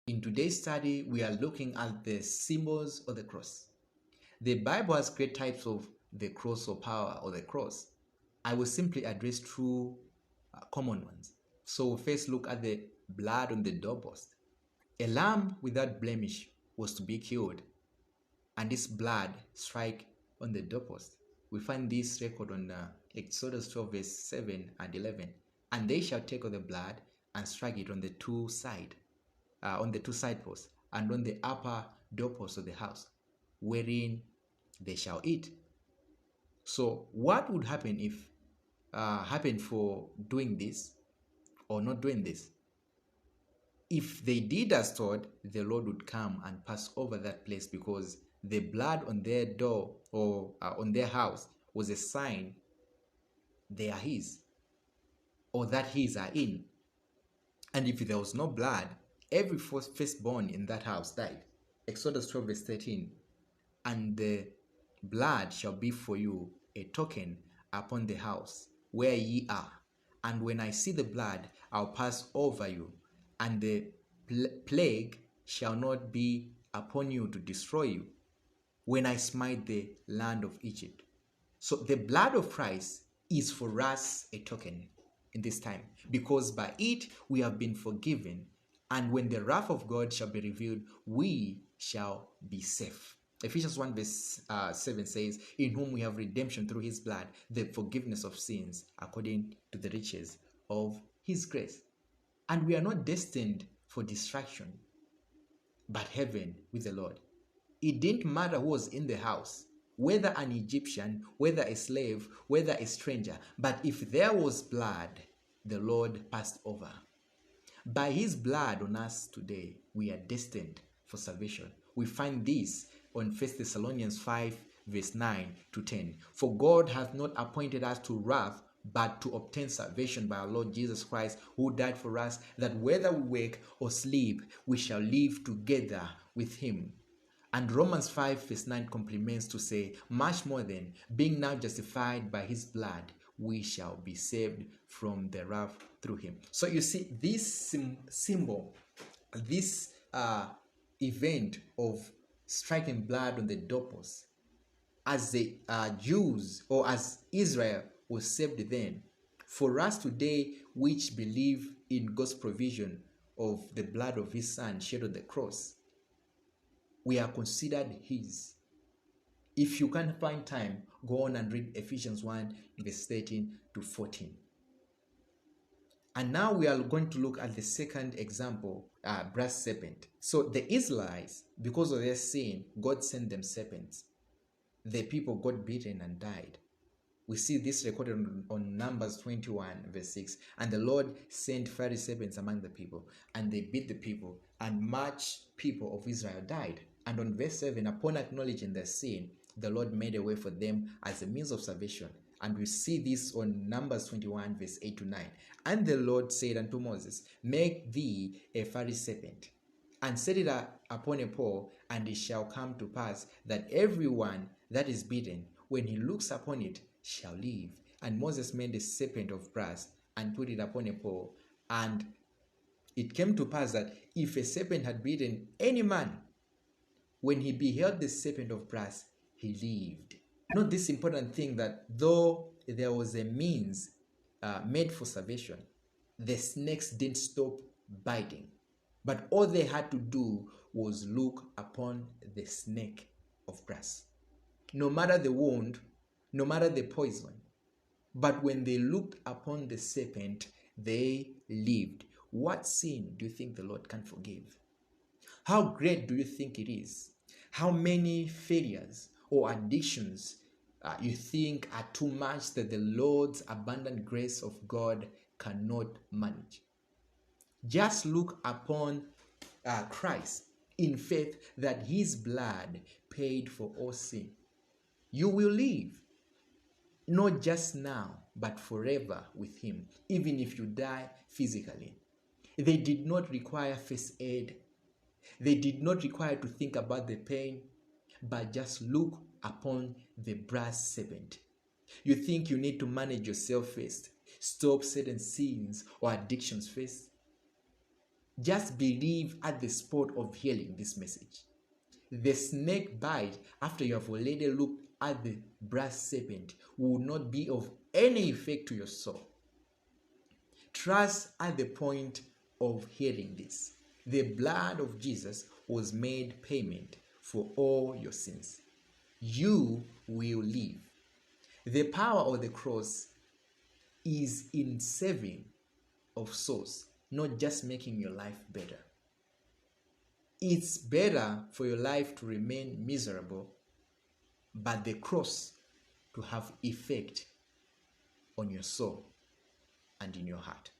In today's study, we are looking at the symbols of the cross. The Bible has great types of the cross or power or the cross. I will simply address two common ones. So we'll first look at the blood on the doorpost. A lamb without blemish was to be killed, and this blood strike on the doorpost. We find this record on Exodus 12 verse 7 and 11. And they shall take of the blood and strike it on the two side posts, and on the upper doorpost of the house, wherein they shall eat. So what would happen if happen for doing this or not doing this? If they did as told, the Lord would come and pass over that place, because the blood on their door or on their house was a sign they are his, or that his are in. And if there was no blood, every firstborn in that house died. Exodus 12 verse 13. And the blood shall be for you a token upon the house where ye are. And when I see the blood, I'll pass over you, and the plague shall not be upon you to destroy you, when I smite the land of Egypt. So the blood of Christ is for us a token in this time, because by it we have been forgiven, and when the wrath of God shall be revealed, we shall be safe. Ephesians 1 verse 7 says, in whom we have redemption through his blood, the forgiveness of sins, according to the riches of his grace. And we are not destined for destruction, but heaven with the Lord. It didn't matter who was in the house, whether an Egyptian, whether a slave, whether a stranger, but if there was blood, the Lord passed over. By his blood on us today, we are destined for salvation. We find this on 1 Thessalonians 5 verse 9 to 10. For God hath not appointed us to wrath, but to obtain salvation by our Lord Jesus Christ, who died for us, that whether we wake or sleep, we shall live together with him. And Romans 5 verse 9 complements to say, much more than, being now justified by his blood, we shall be saved from the wrath through him. So you see, this symbol, this event of striking blood on the doorpost, as the Jews or as Israel was saved then, for us today which believe in God's provision of the blood of his son shed on the cross, we are considered his. If you can't find time, go on and read Ephesians 1 verse 13 to 14. And now we are going to look at the second example, brass serpent. So the Israelites, because of their sin, God sent them serpents. The people got beaten and died. We see this recorded on Numbers 21 verse 6. And the Lord sent fiery serpents among the people, and they beat the people, and much people of Israel died. And on verse 7, upon acknowledging their sin, the Lord made a way for them as a means of salvation. And we see this on Numbers 21 verse 8 to 9. And the Lord said unto Moses, make thee a fiery serpent, and set it upon a pole, and it shall come to pass that everyone that is bitten, when he looks upon it, shall live. And Moses made a serpent of brass, and put it upon a pole. And it came to pass that if a serpent had bitten any man, when he beheld the serpent of brass, he lived. Note this important thing, that though there was a means made for salvation, the snakes didn't stop biting. But all they had to do was look upon the snake of brass. No matter the wound, no matter the poison, but when they looked upon the serpent, they lived. What sin do you think the Lord can forgive? How great do you think it is? How many failures or addictions you think are too much that the Lord's abundant grace of God cannot manage? Just look upon Christ in faith that his blood paid for all sin. You will live, not just now, but forever with him, even if you die physically. They did not require first aid. They did not require to think about the pain, but just look upon the brass serpent. You think you need to manage yourself first, stop certain sins or addictions first? Just believe at the spot of hearing this message. The snake bite, after you have already looked at the brass serpent, will not be of any effect to your soul. Trust at the point of hearing this. The blood of Jesus was made payment for all your sins. You will live. The power of the cross is in saving of souls, not just making your life better. It's better for your life to remain miserable, but the cross to have effect on your soul and in your heart.